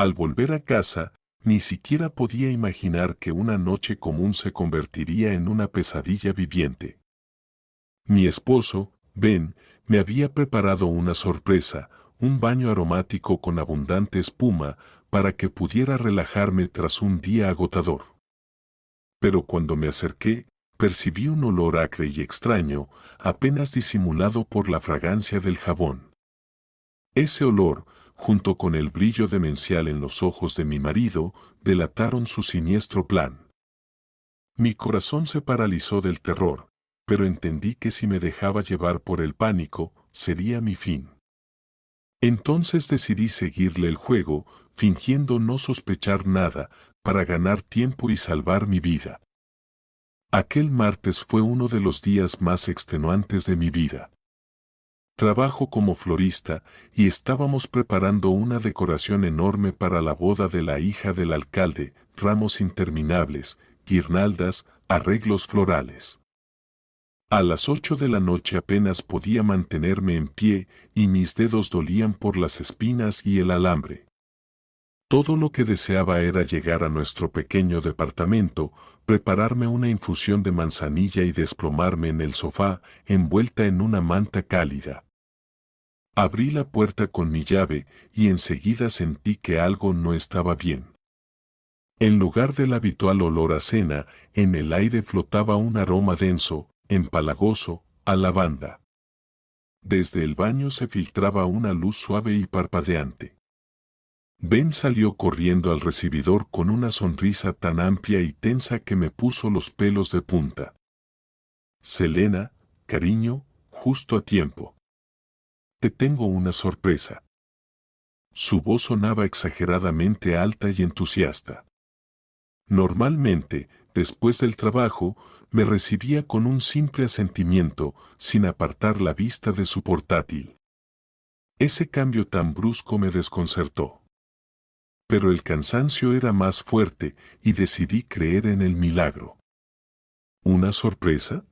Al volver a casa, ni siquiera podía imaginar que una noche común se convertiría en una pesadilla viviente. Mi esposo, Ben, me había preparado una sorpresa, un baño aromático con abundante espuma, para que pudiera relajarme tras un día agotador. Pero cuando me acerqué, percibí un olor acre y extraño, apenas disimulado por la fragancia del jabón. Ese olor, junto con el brillo demencial en los ojos de mi marido, delataron su siniestro plan. Mi corazón se paralizó del terror, pero entendí que si me dejaba llevar por el pánico, sería mi fin. Entonces decidí seguirle el juego, fingiendo no sospechar nada, para ganar tiempo y salvar mi vida. Aquel martes fue uno de los días más extenuantes de mi vida. Trabajo como florista y estábamos preparando una decoración enorme para la boda de la hija del alcalde, ramos interminables, guirnaldas, arreglos florales. A las 8 de la noche apenas podía mantenerme en pie y mis dedos dolían por las espinas y el alambre. Todo lo que deseaba era llegar a nuestro pequeño departamento, prepararme una infusión de manzanilla y desplomarme en el sofá, envuelta en una manta cálida. Abrí la puerta con mi llave y enseguida sentí que algo no estaba bien. En lugar del habitual olor a cena, en el aire flotaba un aroma denso, empalagoso, a lavanda. Desde el baño se filtraba una luz suave y parpadeante. Ben salió corriendo al recibidor con una sonrisa tan amplia y tensa que me puso los pelos de punta. Selena, cariño, justo a tiempo. Te tengo una sorpresa. Su voz sonaba exageradamente alta y entusiasta. Normalmente, después del trabajo, me recibía con un simple asentimiento, sin apartar la vista de su portátil. Ese cambio tan brusco me desconcertó. Pero el cansancio era más fuerte y decidí creer en el milagro. ¿Una sorpresa?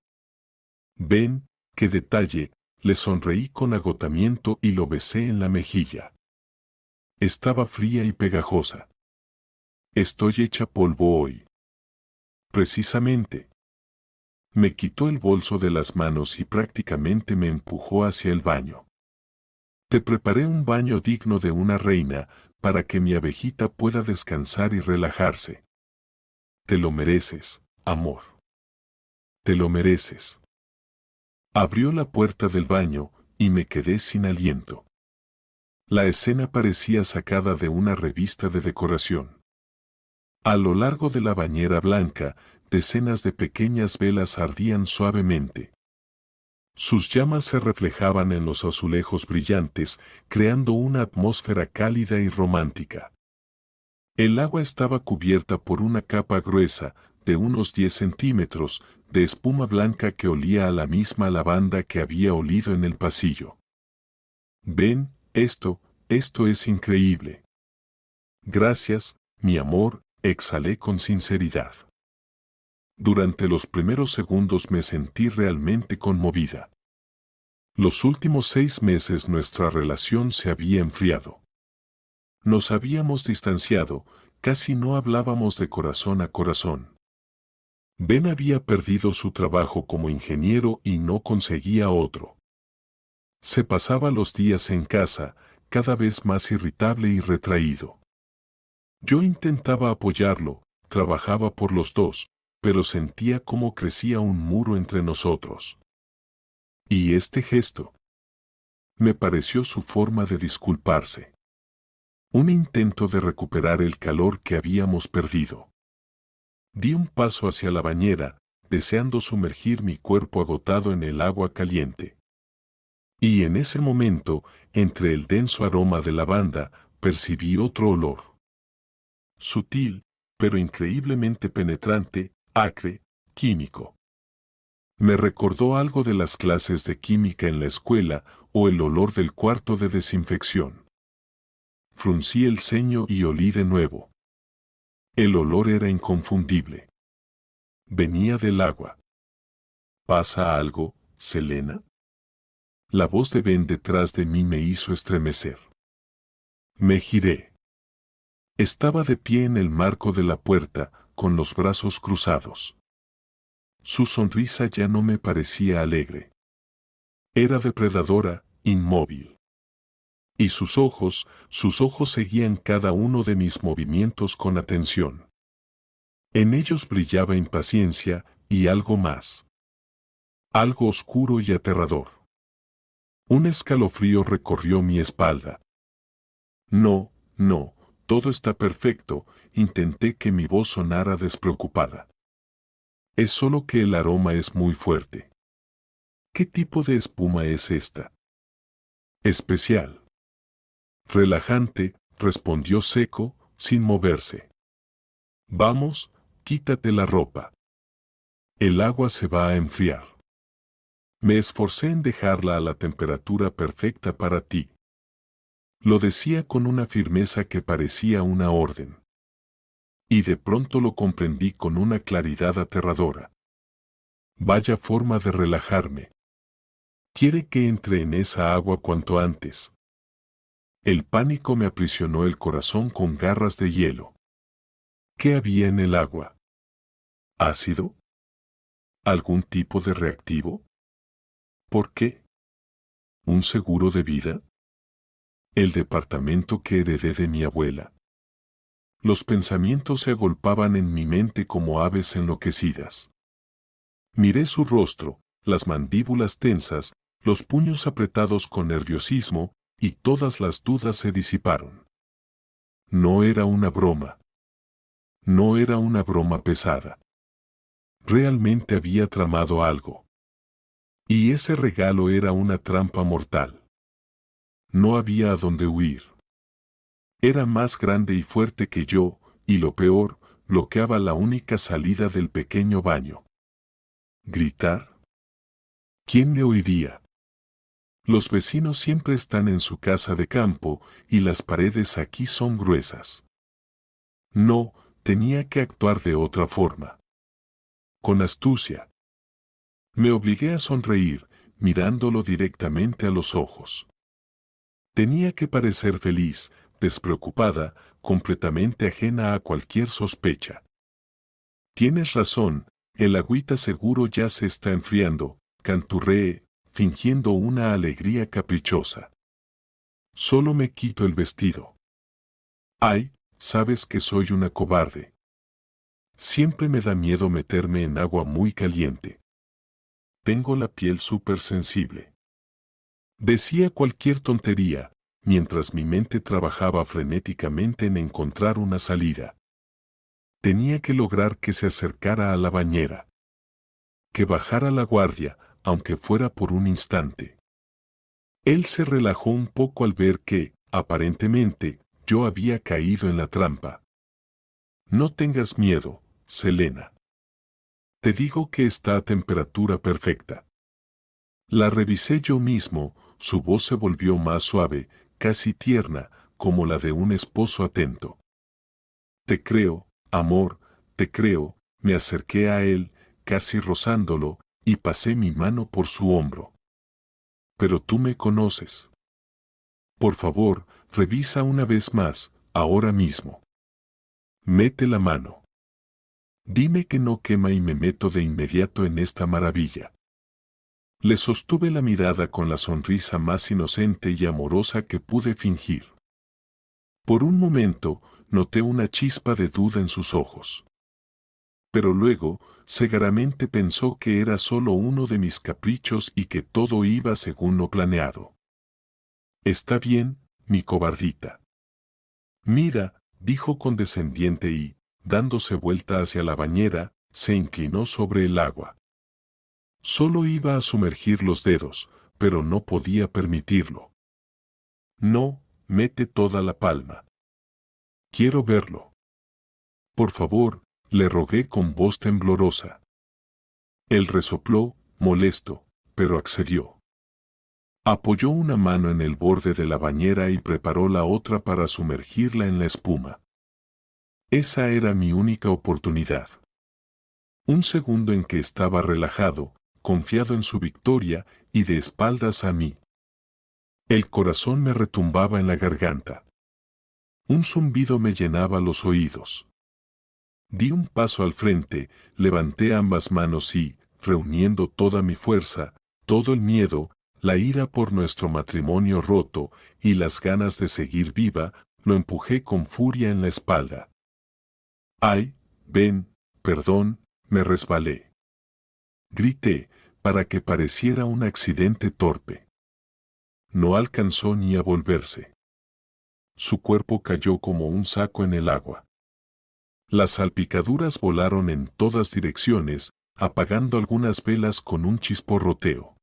Ven, qué detalle, le sonreí con agotamiento y lo besé en la mejilla. Estaba fría y pegajosa. Estoy hecha polvo hoy. Precisamente. Me quitó el bolso de las manos y prácticamente me empujó hacia el baño. Te preparé un baño digno de una reina, para que mi abejita pueda descansar y relajarse. Te lo mereces, amor. Te lo mereces. Abrió la puerta del baño y me quedé sin aliento. La escena parecía sacada de una revista de decoración. A lo largo de la bañera blanca, decenas de pequeñas velas ardían suavemente. Sus llamas se reflejaban en los azulejos brillantes, creando una atmósfera cálida y romántica. El agua estaba cubierta por una capa gruesa, de unos 10 centímetros, de espuma blanca que olía a la misma lavanda que había olido en el pasillo. Ven, esto es increíble. Gracias, mi amor, exhalé con sinceridad. Durante los primeros segundos me sentí realmente conmovida. Los últimos 6 meses nuestra relación se había enfriado. Nos habíamos distanciado, casi no hablábamos de corazón a corazón. Ben había perdido su trabajo como ingeniero y no conseguía otro. Se pasaba los días en casa, cada vez más irritable y retraído. Yo intentaba apoyarlo, trabajaba por los dos, pero sentía cómo crecía un muro entre nosotros. Y este gesto me pareció su forma de disculparse. Un intento de recuperar el calor que habíamos perdido. Di un paso hacia la bañera, deseando sumergir mi cuerpo agotado en el agua caliente. Y en ese momento, entre el denso aroma de lavanda, percibí otro olor. Sutil, pero increíblemente penetrante, acre, químico. Me recordó algo de las clases de química en la escuela o el olor del cuarto de desinfección. Fruncí el ceño y olí de nuevo. El olor era inconfundible. Venía del agua. ¿Pasa algo, Selena? La voz de Ben detrás de mí me hizo estremecer. Me giré. Estaba de pie en el marco de la puerta, con los brazos cruzados. Su sonrisa ya no me parecía alegre. Era depredadora, inmóvil. Y sus ojos seguían cada uno de mis movimientos con atención. En ellos brillaba impaciencia y algo más. Algo oscuro y aterrador. Un escalofrío recorrió mi espalda. No, no, todo está perfecto, intenté que mi voz sonara despreocupada. Es solo que el aroma es muy fuerte. ¿Qué tipo de espuma es esta? Especial. Relajante, respondió seco, sin moverse. Vamos, quítate la ropa. El agua se va a enfriar. Me esforcé en dejarla a la temperatura perfecta para ti. Lo decía con una firmeza que parecía una orden. Y de pronto lo comprendí con una claridad aterradora. Vaya forma de relajarme. Quiere que entre en esa agua cuanto antes. El pánico me aprisionó el corazón con garras de hielo. ¿Qué había en el agua? ¿Ácido? ¿Algún tipo de reactivo? ¿Por qué? ¿Un seguro de vida? ¿El departamento que heredé de mi abuela? Los pensamientos se agolpaban en mi mente como aves enloquecidas. Miré su rostro, las mandíbulas tensas, los puños apretados con nerviosismo, y todas las dudas se disiparon. No era una broma. No era una broma pesada. Realmente había tramado algo. Y ese regalo era una trampa mortal. No había a dónde huir. Era más grande y fuerte que yo, y lo peor, bloqueaba la única salida del pequeño baño. ¿Gritar? ¿Quién le oiría? Los vecinos siempre están en su casa de campo, y las paredes aquí son gruesas. No, tenía que actuar de otra forma. Con astucia. Me obligué a sonreír, mirándolo directamente a los ojos. Tenía que parecer feliz, despreocupada, completamente ajena a cualquier sospecha. Tienes razón, el agüita seguro ya se está enfriando, canturreé, fingiendo una alegría caprichosa. Solo me quito el vestido. Ay, sabes que soy una cobarde. Siempre me da miedo meterme en agua muy caliente. Tengo la piel súper sensible. Decía cualquier tontería, mientras mi mente trabajaba frenéticamente en encontrar una salida. Tenía que lograr que se acercara a la bañera. Que bajara la guardia, aunque fuera por un instante. Él se relajó un poco al ver que, aparentemente, yo había caído en la trampa. No tengas miedo, Selena. Te digo que está a temperatura perfecta. La revisé yo mismo, su voz se volvió más suave, casi tierna, como la de un esposo atento. Te creo, amor, te creo, me acerqué a él, casi rozándolo, y pasé mi mano por su hombro. Pero tú me conoces. Por favor, revisa una vez más, ahora mismo. Mete la mano. Dime que no quema y me meto de inmediato en esta maravilla. Le sostuve la mirada con la sonrisa más inocente y amorosa que pude fingir. Por un momento, noté una chispa de duda en sus ojos. Pero luego, cegaramente pensó que era solo uno de mis caprichos y que todo iba según lo planeado. Está bien, mi cobardita. Mira, dijo condescendiente y, dándose vuelta hacia la bañera, se inclinó sobre el agua. Solo iba a sumergir los dedos, pero no podía permitirlo. No, mete toda la palma. Quiero verlo. Por favor, le rogué con voz temblorosa. Él resopló, molesto, pero accedió. Apoyó una mano en el borde de la bañera y preparó la otra para sumergirla en la espuma. Esa era mi única oportunidad. Un segundo en que estaba relajado, confiado en su victoria y de espaldas a mí. El corazón me retumbaba en la garganta. Un zumbido me llenaba los oídos. Di un paso al frente, levanté ambas manos y, reuniendo toda mi fuerza, todo el miedo, la ira por nuestro matrimonio roto y las ganas de seguir viva, lo empujé con furia en la espalda. ¡Ay, ven, perdón! Me resbalé. Grité, para que pareciera un accidente torpe. No alcanzó ni a volverse. Su cuerpo cayó como un saco en el agua. Las salpicaduras volaron en todas direcciones, apagando algunas velas con un chisporroteo.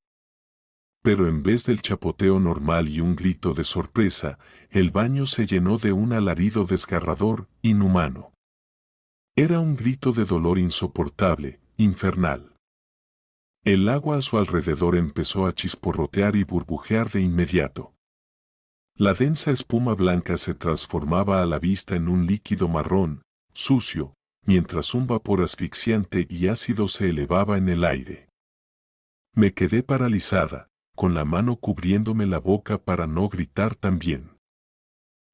Pero en vez del chapoteo normal y un grito de sorpresa, el baño se llenó de un alarido desgarrador, inhumano. Era un grito de dolor insoportable, infernal. El agua a su alrededor empezó a chisporrotear y burbujear de inmediato. La densa espuma blanca se transformaba a la vista en un líquido marrón, sucio, mientras un vapor asfixiante y ácido se elevaba en el aire. Me quedé paralizada, con la mano cubriéndome la boca para no gritar también.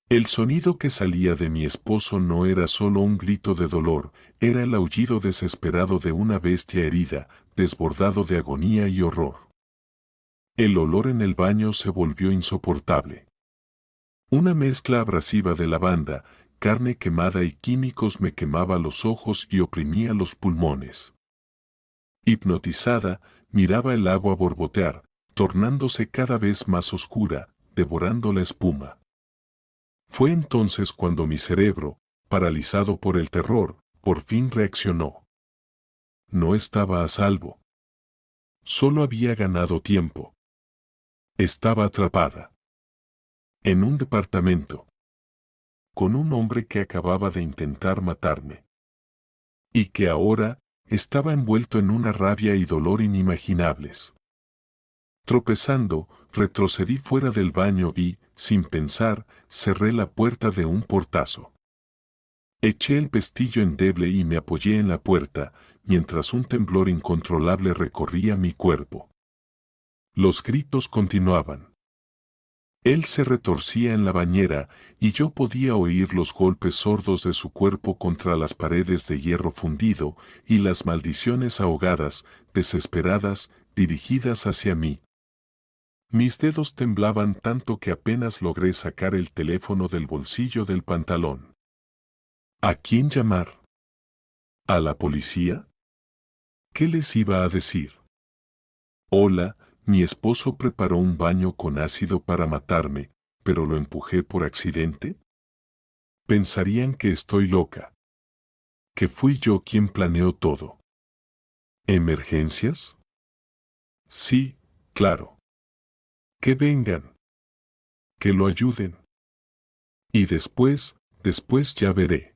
El sonido que salía de mi esposo no era solo un grito de dolor, era el aullido desesperado de una bestia herida, desbordado de agonía y horror. El olor en el baño se volvió insoportable. Una mezcla abrasiva de lavanda, carne quemada y químicos me quemaba los ojos y oprimía los pulmones. Hipnotizada, miraba el agua borbotear, tornándose cada vez más oscura, devorando la espuma. Fue entonces cuando mi cerebro, paralizado por el terror, por fin reaccionó. No estaba a salvo. Solo había ganado tiempo. Estaba atrapada. En un departamento. Con un hombre que acababa de intentar matarme. Y que ahora estaba envuelto en una rabia y dolor inimaginables. Tropezando, retrocedí fuera del baño y, sin pensar, cerré la puerta de un portazo. Eché el pestillo endeble y me apoyé en la puerta, mientras un temblor incontrolable recorría mi cuerpo. Los gritos continuaban. Él se retorcía en la bañera y yo podía oír los golpes sordos de su cuerpo contra las paredes de hierro fundido y las maldiciones ahogadas, desesperadas, dirigidas hacia mí. Mis dedos temblaban tanto que apenas logré sacar el teléfono del bolsillo del pantalón. ¿A quién llamar? ¿A la policía? ¿Qué les iba a decir? Hola, mi esposo preparó un baño con ácido para matarme, pero lo empujé por accidente. Pensarían que estoy loca. Que fui yo quien planeó todo. ¿Emergencias? Sí, claro. Que vengan. Que lo ayuden. Y después ya veré.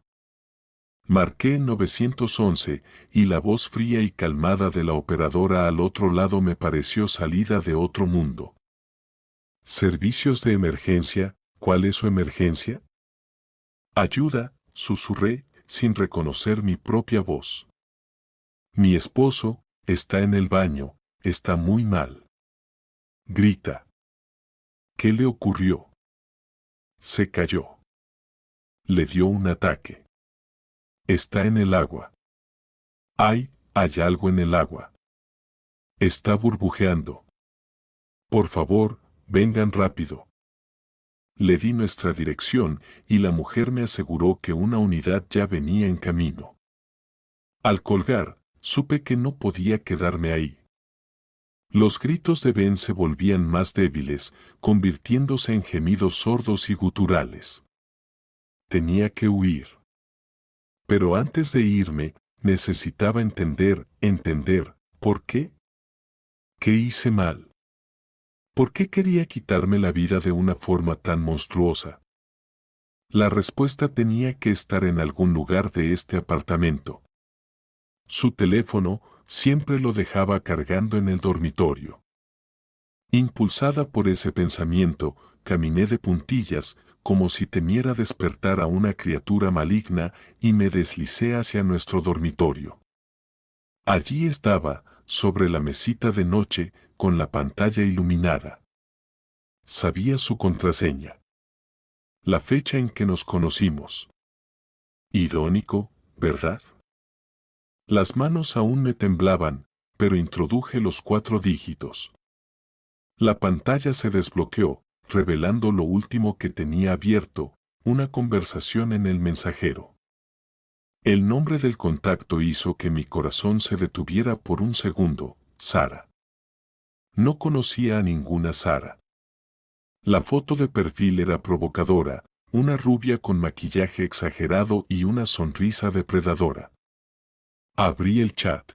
Marqué 911 y la voz fría y calmada de la operadora al otro lado me pareció salida de otro mundo. ¿Servicios de emergencia? ¿Cuál es su emergencia? Ayuda, susurré, sin reconocer mi propia voz. Mi esposo está en el baño, está muy mal. Grita. ¿Qué le ocurrió? Se cayó. Le dio un ataque. Está en el agua. Hay algo en el agua. Está burbujeando. Por favor, vengan rápido. Le di nuestra dirección y la mujer me aseguró que una unidad ya venía en camino. Al colgar, supe que no podía quedarme ahí. Los gritos de Ben se volvían más débiles, convirtiéndose en gemidos sordos y guturales. Tenía que huir. Pero antes de irme, necesitaba entender, ¿por qué? ¿Qué hice mal? ¿Por qué quería quitarme la vida de una forma tan monstruosa? La respuesta tenía que estar en algún lugar de este apartamento. Su teléfono siempre lo dejaba cargando en el dormitorio. Impulsada por ese pensamiento, caminé de puntillas, como si temiera despertar a una criatura maligna, y me deslicé hacia nuestro dormitorio. Allí estaba, sobre la mesita de noche, con la pantalla iluminada. Sabía su contraseña. La fecha en que nos conocimos. Irónico, ¿verdad? Las manos aún me temblaban, pero introduje los 4 dígitos. La pantalla se desbloqueó, revelando lo último que tenía abierto, una conversación en el mensajero. El nombre del contacto hizo que mi corazón se detuviera por un segundo, Sara. No conocía a ninguna Sara. La foto de perfil era provocadora, una rubia con maquillaje exagerado y una sonrisa depredadora. Abrí el chat.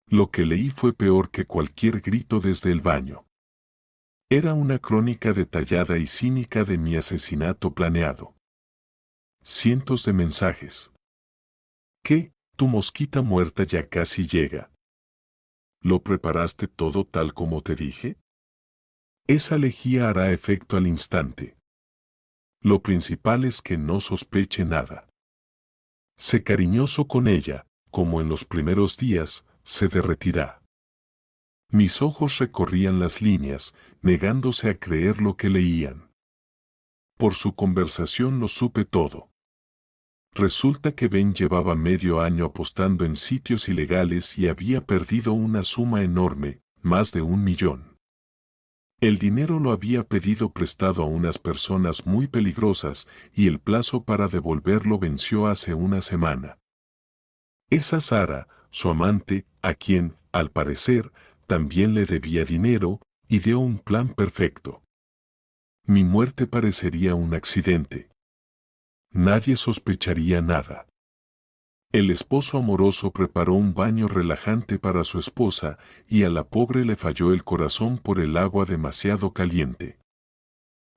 Lo que leí fue peor que cualquier grito desde el baño. Era una crónica detallada y cínica de mi asesinato planeado. Cientos de mensajes. ¿Qué? Tu mosquita muerta ya casi llega. ¿Lo preparaste todo tal como te dije? Esa lejía hará efecto al instante. Lo principal es que no sospeche nada. Sé cariñoso con ella, como en los primeros días, se derretirá. Mis ojos recorrían las líneas, negándose a creer lo que leían. Por su conversación lo supe todo. Resulta que Ben llevaba medio año apostando en sitios ilegales y había perdido una suma enorme, más de 1 millón. El dinero lo había pedido prestado a unas personas muy peligrosas y el plazo para devolverlo venció hace una semana. Esa Sara, su amante, a quien, al parecer, también le debía dinero, ideó un plan perfecto. Mi muerte parecería un accidente. Nadie sospecharía nada. El esposo amoroso preparó un baño relajante para su esposa y a la pobre le falló el corazón por el agua demasiado caliente.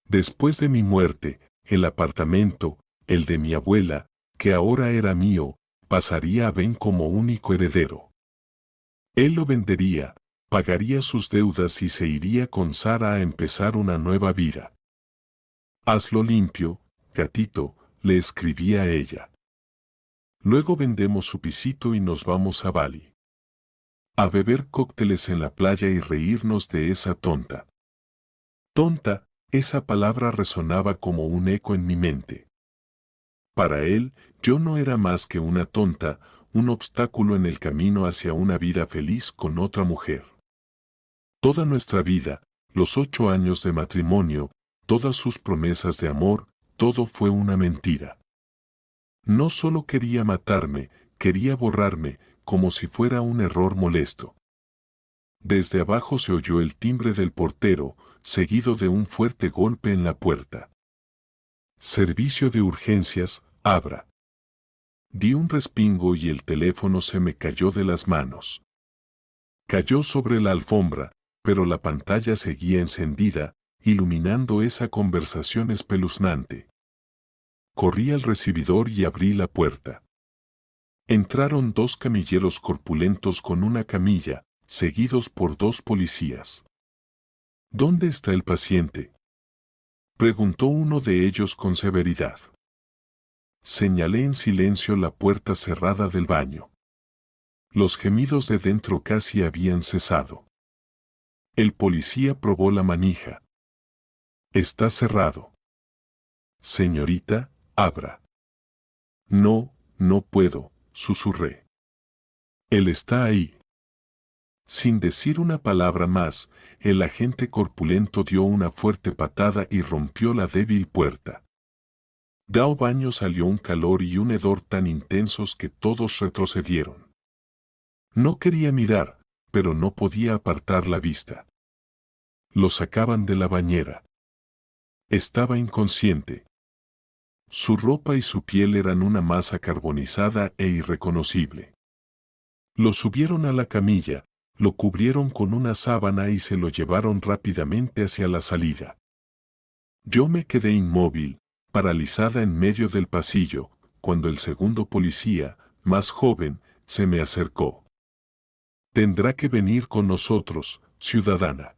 Después de mi muerte, el apartamento, el de mi abuela, que ahora era mío, pasaría a Ben como único heredero. Él lo vendería, pagaría sus deudas y se iría con Sara a empezar una nueva vida. Hazlo limpio, gatito, le escribí a ella. Luego vendemos su pisito y nos vamos a Bali. A beber cócteles en la playa y reírnos de esa tonta. Tonta, esa palabra resonaba como un eco en mi mente. Para él, yo no era más que una tonta, un obstáculo en el camino hacia una vida feliz con otra mujer. Toda nuestra vida, los 8 años de matrimonio, todas sus promesas de amor, todo fue una mentira. No solo quería matarme, quería borrarme, como si fuera un error molesto. Desde abajo se oyó el timbre del portero, seguido de un fuerte golpe en la puerta. Servicio de urgencias, abra. Di un respingo y el teléfono se me cayó de las manos. Cayó sobre la alfombra, pero la pantalla seguía encendida, iluminando esa conversación espeluznante. Corrí al recibidor y abrí la puerta. Entraron 2 camilleros corpulentos con una camilla, seguidos por 2 policías. ¿Dónde está el paciente?, preguntó uno de ellos con severidad. Señalé en silencio la puerta cerrada del baño. Los gemidos de dentro casi habían cesado. El policía probó la manija. Está cerrado. Señorita, abra. No, no puedo, susurré. Él está ahí. Sin decir una palabra más, el agente corpulento dio una fuerte patada y rompió la débil puerta. Del baño salió un calor y un hedor tan intensos que todos retrocedieron. No quería mirar, pero no podía apartar la vista. Lo sacaban de la bañera. Estaba inconsciente. Su ropa y su piel eran una masa carbonizada e irreconocible. Lo subieron a la camilla, lo cubrieron con una sábana y se lo llevaron rápidamente hacia la salida. Yo me quedé inmóvil, paralizada en medio del pasillo, cuando el segundo policía, más joven, se me acercó. Tendrá que venir con nosotros, ciudadana.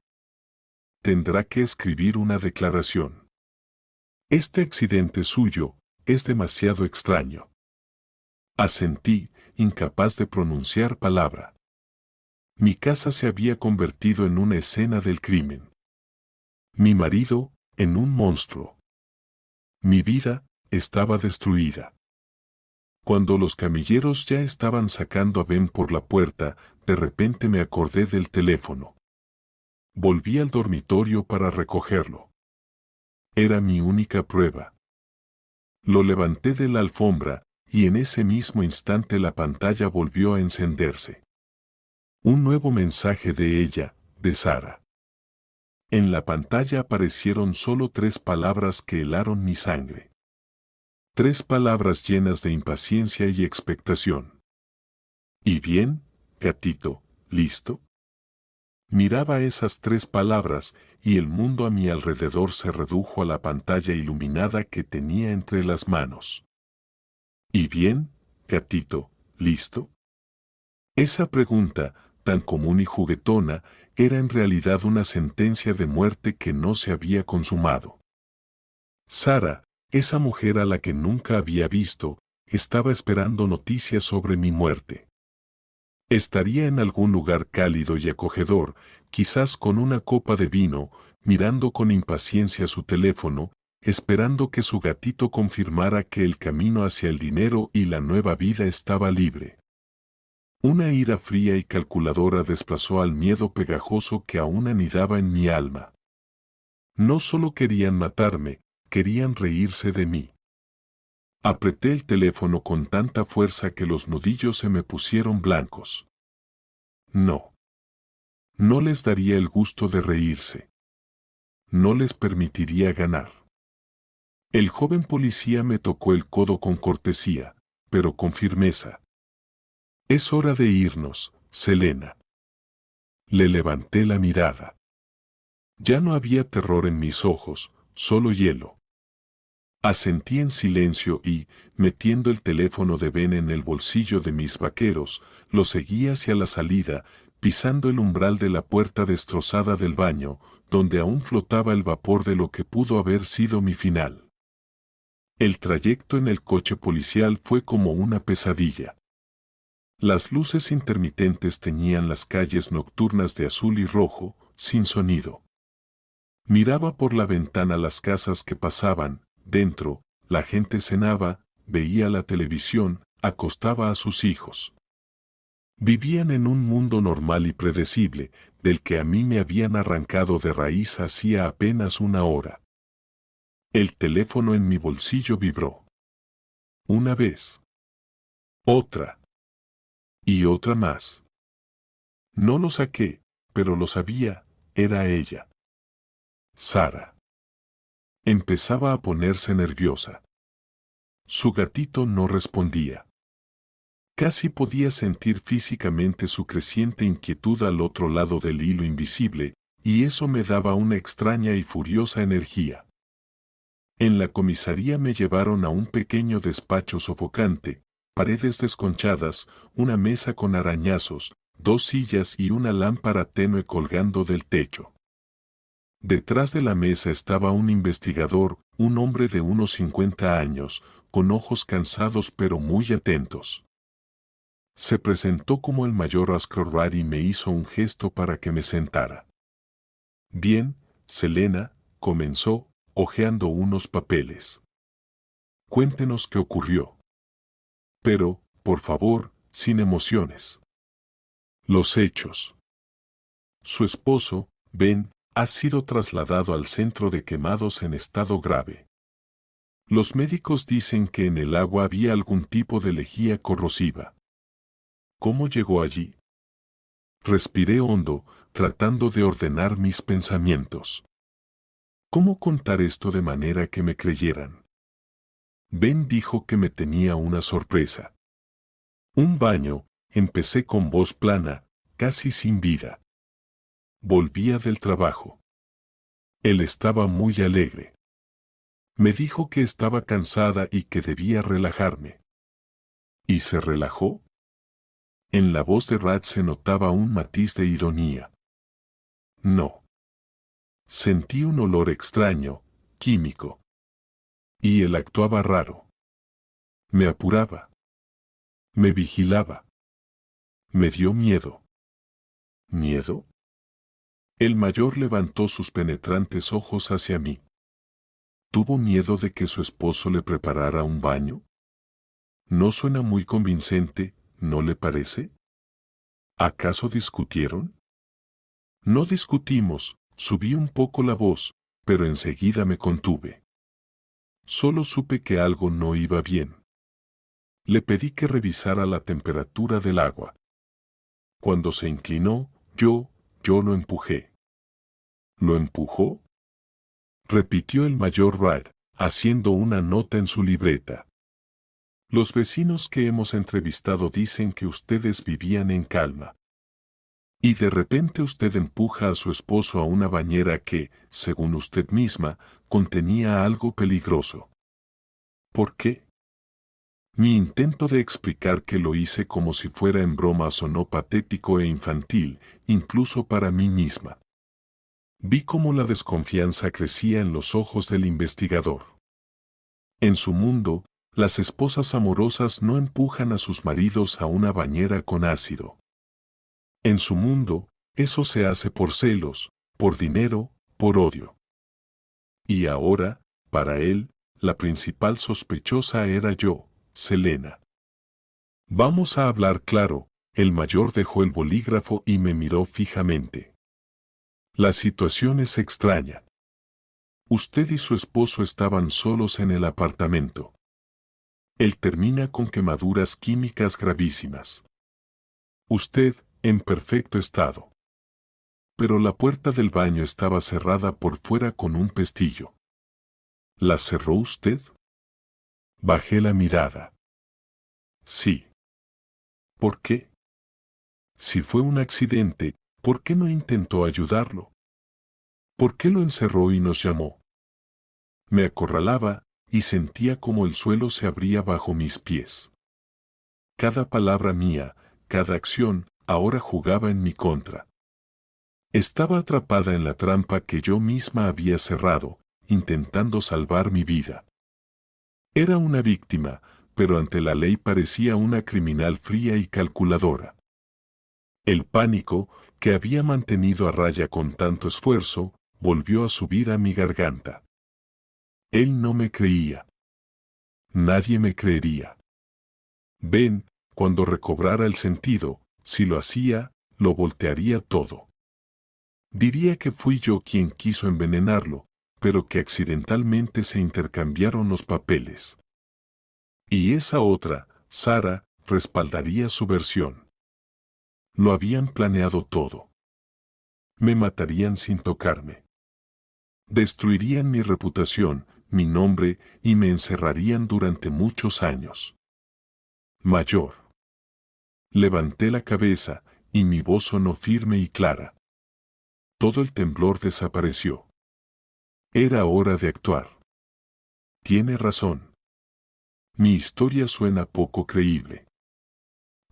Tendrá que escribir una declaración. Este accidente suyo es demasiado extraño. Asentí, incapaz de pronunciar palabra. Mi casa se había convertido en una escena del crimen. Mi marido, en un monstruo. Mi vida estaba destruida. Cuando los camilleros ya estaban sacando a Ben por la puerta, de repente me acordé del teléfono. Volví al dormitorio para recogerlo. Era mi única prueba. Lo levanté de la alfombra, y en ese mismo instante la pantalla volvió a encenderse. Un nuevo mensaje de ella, de Sara. En la pantalla aparecieron solo 3 palabras que helaron mi sangre. 3 palabras llenas de impaciencia y expectación. ¿Y bien, gatito, listo? Miraba esas 3 palabras, y el mundo a mi alrededor se redujo a la pantalla iluminada que tenía entre las manos. ¿Y bien, gatito, listo? Esa pregunta, tan común y juguetona, era en realidad una sentencia de muerte que no se había consumado. Sara, esa mujer a la que nunca había visto, estaba esperando noticias sobre mi muerte. Estaría en algún lugar cálido y acogedor, quizás con una copa de vino, mirando con impaciencia su teléfono, esperando que su gatito confirmara que el camino hacia el dinero y la nueva vida estaba libre. Una ira fría y calculadora desplazó al miedo pegajoso que aún anidaba en mi alma. No solo querían matarme, querían reírse de mí. Apreté el teléfono con tanta fuerza que los nudillos se me pusieron blancos. No. No les daría el gusto de reírse. No les permitiría ganar. El joven policía me tocó el codo con cortesía, pero con firmeza. Es hora de irnos, Selena. Le levanté la mirada. Ya no había terror en mis ojos, solo hielo. Asentí en silencio y, metiendo el teléfono de Ben en el bolsillo de mis vaqueros, lo seguí hacia la salida, pisando el umbral de la puerta destrozada del baño, donde aún flotaba el vapor de lo que pudo haber sido mi final. El trayecto en el coche policial fue como una pesadilla. Las luces intermitentes teñían las calles nocturnas de azul y rojo, sin sonido. Miraba por la ventana las casas que pasaban, dentro, la gente cenaba, veía la televisión, acostaba a sus hijos. Vivían en un mundo normal y predecible, del que a mí me habían arrancado de raíz hacía apenas una hora. El teléfono en mi bolsillo vibró. Una vez. Otra. Y otra más. No lo saqué, pero lo sabía, era ella. Sara. Empezaba a ponerse nerviosa. Su gatito no respondía. Casi podía sentir físicamente su creciente inquietud al otro lado del hilo invisible, y eso me daba una extraña y furiosa energía. En la comisaría me llevaron a un pequeño despacho sofocante, paredes desconchadas, una mesa con arañazos, 2 sillas y una lámpara tenue colgando del techo. Detrás de la mesa estaba un investigador, un hombre de unos 50 años, con ojos cansados pero muy atentos. Se presentó como el mayor Ascroad y me hizo un gesto para que me sentara. Bien, Selena, comenzó, hojeando unos papeles. Cuéntenos qué ocurrió. Pero, por favor, sin emociones. Los hechos. Su esposo, Ben, ha sido trasladado al centro de quemados en estado grave. Los médicos dicen que en el agua había algún tipo de lejía corrosiva. ¿Cómo llegó allí? Respiré hondo, tratando de ordenar mis pensamientos. ¿Cómo contar esto de manera que me creyeran? Ben dijo que me tenía una sorpresa. Un baño, empecé con voz plana, casi sin vida. Volvía del trabajo. Él estaba muy alegre. Me dijo que estaba cansada y que debía relajarme. ¿Y se relajó? En la voz de Rad se notaba un matiz de ironía. No. Sentí un olor extraño, químico. Y él actuaba raro. Me apuraba. Me vigilaba. Me dio miedo. ¿Miedo? El mayor levantó sus penetrantes ojos hacia mí. ¿Tuvo miedo de que su esposo le preparara un baño? No suena muy convincente, ¿no le parece? ¿Acaso discutieron? No discutimos, subí un poco la voz, pero enseguida me contuve. Solo supe que algo no iba bien. Le pedí que revisara la temperatura del agua. Cuando se inclinó, yo lo empujé. ¿Lo empujó? Repitió el mayor Wright, haciendo una nota en su libreta. Los vecinos que hemos entrevistado dicen que ustedes vivían en calma. Y de repente usted empuja a su esposo a una bañera que, según usted misma, contenía algo peligroso. ¿Por qué? Mi intento de explicar que lo hice como si fuera en broma sonó patético e infantil, incluso para mí misma. Vi cómo la desconfianza crecía en los ojos del investigador. En su mundo, las esposas amorosas no empujan a sus maridos a una bañera con ácido. En su mundo, eso se hace por celos, por dinero, por odio. Y ahora, para él, la principal sospechosa era yo, Selena. Vamos a hablar claro, el mayor dejó el bolígrafo y me miró fijamente. La situación es extraña. Usted y su esposo estaban solos en el apartamento. Él termina con quemaduras químicas gravísimas. Usted, en perfecto estado. Pero la puerta del baño estaba cerrada por fuera con un pestillo. ¿La cerró usted? Bajé la mirada. Sí. ¿Por qué? Si fue un accidente, ¿por qué no intentó ayudarlo? ¿Por qué lo encerró y nos llamó? Me acorralaba y sentía como el suelo se abría bajo mis pies. Cada palabra mía, cada acción, ahora jugaba en mi contra. Estaba atrapada en la trampa que yo misma había cerrado, intentando salvar mi vida. Era una víctima, pero ante la ley parecía una criminal fría y calculadora. El pánico, que había mantenido a raya con tanto esfuerzo, volvió a subir a mi garganta. Él no me creía. Nadie me creería. Ben, cuando recobrara el sentido, si lo hacía, lo voltearía todo. Diría que fui yo quien quiso envenenarlo, pero que accidentalmente se intercambiaron los papeles. Y esa otra, Sara, respaldaría su versión. Lo habían planeado todo. Me matarían sin tocarme. Destruirían mi reputación, mi nombre, y me encerrarían durante muchos años. Mayor. Levanté la cabeza, y mi voz sonó firme y clara. Todo el temblor desapareció. Era hora de actuar. Tiene razón. Mi historia suena poco creíble.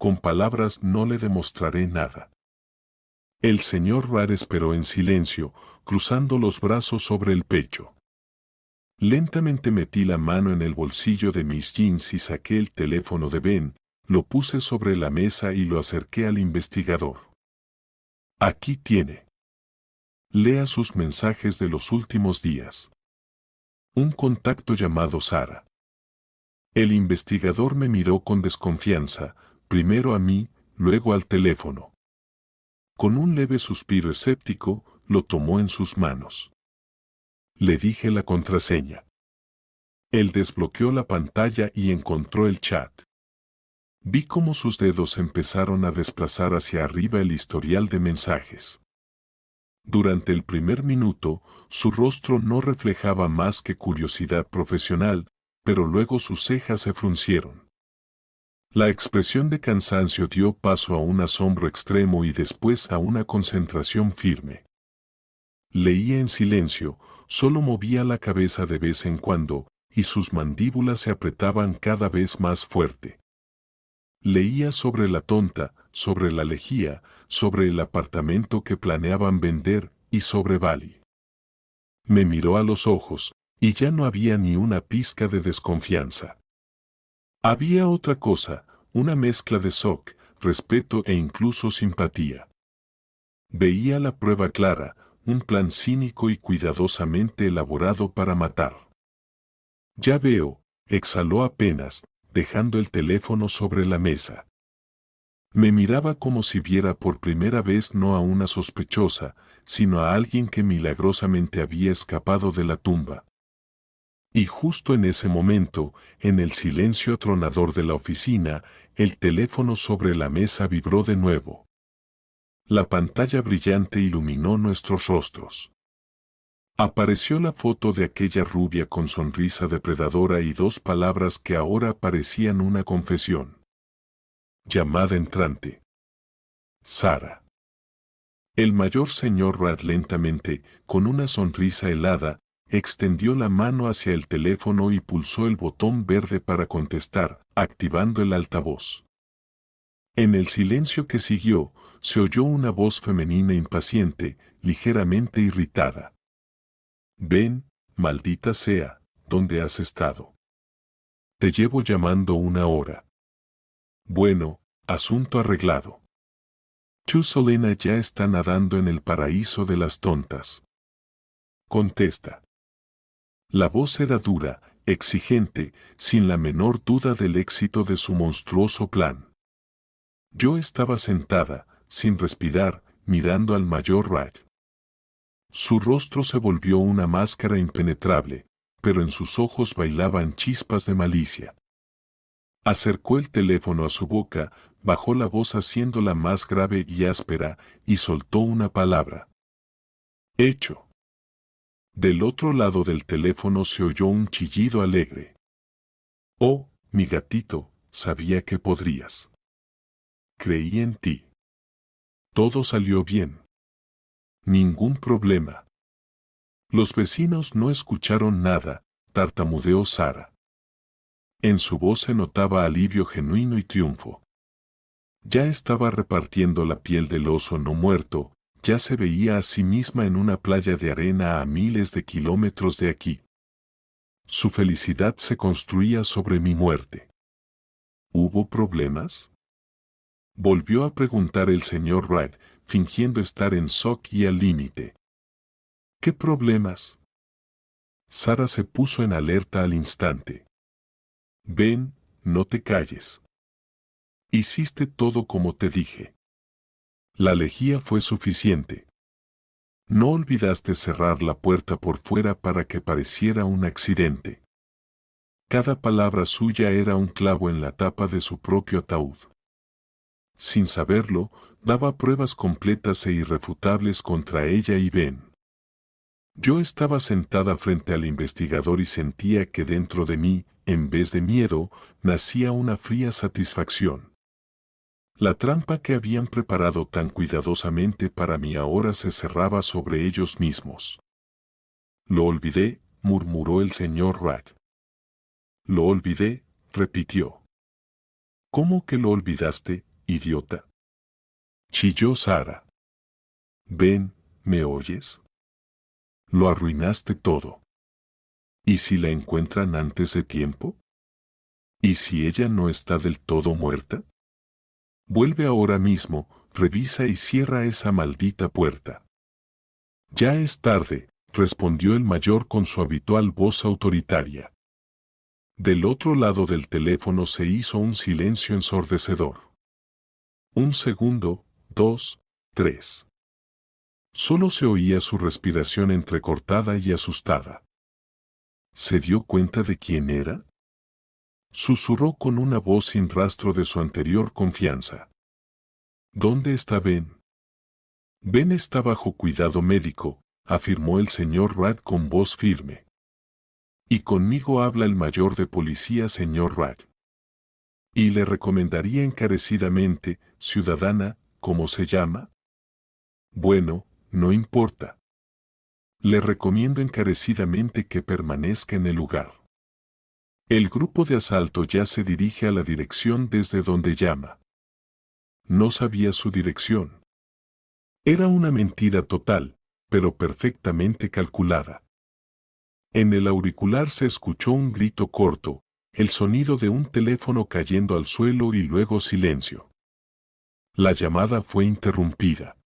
Con palabras no le demostraré nada. El señor Rar esperó en silencio, cruzando los brazos sobre el pecho. Lentamente metí la mano en el bolsillo de mis jeans y saqué el teléfono de Ben, lo puse sobre la mesa y lo acerqué al investigador. Aquí tiene. Lea sus mensajes de los últimos días. Un contacto llamado Sara. El investigador me miró con desconfianza, primero a mí, luego al teléfono. Con un leve suspiro escéptico, lo tomó en sus manos. Le dije la contraseña. Él desbloqueó la pantalla y encontró el chat. Vi cómo sus dedos empezaron a desplazar hacia arriba el historial de mensajes. Durante el primer minuto, su rostro no reflejaba más que curiosidad profesional, pero luego sus cejas se fruncieron. La expresión de cansancio dio paso a un asombro extremo y después a una concentración firme. Leía en silencio, solo movía la cabeza de vez en cuando, y sus mandíbulas se apretaban cada vez más fuerte. Leía sobre la tonta, sobre la lejía, sobre el apartamento que planeaban vender, y sobre Bali. Me miró a los ojos, y ya no había ni una pizca de desconfianza. Había otra cosa, una mezcla de shock, respeto e incluso simpatía. Veía la prueba clara, un plan cínico y cuidadosamente elaborado para matar. Ya veo, exhaló apenas, dejando el teléfono sobre la mesa. Me miraba como si viera por primera vez no a una sospechosa, sino a alguien que milagrosamente había escapado de la tumba. Y justo en ese momento, en el silencio atronador de la oficina, el teléfono sobre la mesa vibró de nuevo. La pantalla brillante iluminó nuestros rostros. Apareció la foto de aquella rubia con sonrisa depredadora y dos palabras que ahora parecían una confesión. Llamada entrante. Sara. El mayor señor Rad lentamente, con una sonrisa helada, extendió la mano hacia el teléfono y pulsó el botón verde para contestar, activando el altavoz. En el silencio que siguió, se oyó una voz femenina impaciente, ligeramente irritada. Ven, maldita sea, ¿dónde has estado? Te llevo llamando 1 hora. Bueno, asunto arreglado. Tu Selena ya está nadando en el paraíso de las tontas. Contesta. La voz era dura, exigente, sin la menor duda del éxito de su monstruoso plan. Yo estaba sentada, sin respirar, mirando al mayor Rad. Su rostro se volvió una máscara impenetrable, pero en sus ojos bailaban chispas de malicia. Acercó el teléfono a su boca, bajó la voz haciéndola más grave y áspera, y soltó una palabra. Hecho. Del otro lado del teléfono se oyó un chillido alegre. Oh, mi gatito, sabía que podrías. Creí en ti. Todo salió bien. Ningún problema. Los vecinos no escucharon nada, tartamudeó Sara. En su voz se notaba alivio genuino y triunfo. Ya estaba repartiendo la piel del oso no muerto, ya se veía a sí misma en una playa de arena a miles de kilómetros de aquí. Su felicidad se construía sobre mi muerte. ¿Hubo problemas? Volvió a preguntar el señor Wright, fingiendo estar en shock y al límite. ¿Qué problemas? Sara se puso en alerta al instante. Ven, no te calles. Hiciste todo como te dije. La lejía fue suficiente. No olvidaste cerrar la puerta por fuera para que pareciera un accidente. Cada palabra suya era un clavo en la tapa de su propio ataúd. Sin saberlo, daba pruebas completas e irrefutables contra ella y Ben. Yo estaba sentada frente al investigador y sentía que dentro de mí, en vez de miedo, nacía una fría satisfacción. La trampa que habían preparado tan cuidadosamente para mí ahora se cerraba sobre ellos mismos. Lo olvidé, murmuró el señor Wright. Lo olvidé, repitió. ¿Cómo que lo olvidaste, idiota? Chilló Sara. Ven, ¿me oyes? Lo arruinaste todo. ¿Y si la encuentran antes de tiempo? ¿Y si ella no está del todo muerta? Vuelve ahora mismo, revisa y cierra esa maldita puerta. Ya es tarde, respondió el mayor con su habitual voz autoritaria. Del otro lado del teléfono se hizo un silencio ensordecedor. 1 segundo, 2, 3. Solo se oía su respiración entrecortada y asustada. ¿Se dio cuenta de quién era? Susurró con una voz sin rastro de su anterior confianza. ¿Dónde está Ben? Ben está bajo cuidado médico, afirmó el señor Rad con voz firme. Y conmigo habla el mayor de policía, señor Rad. Y le recomendaría encarecidamente, ciudadana, ¿cómo se llama? Bueno, no importa. Le recomiendo encarecidamente que permanezca en el lugar. El grupo de asalto ya se dirige a la dirección desde donde llama. No sabía su dirección. Era una mentira total, pero perfectamente calculada. En el auricular se escuchó un grito corto, el sonido de un teléfono cayendo al suelo y luego silencio. La llamada fue interrumpida.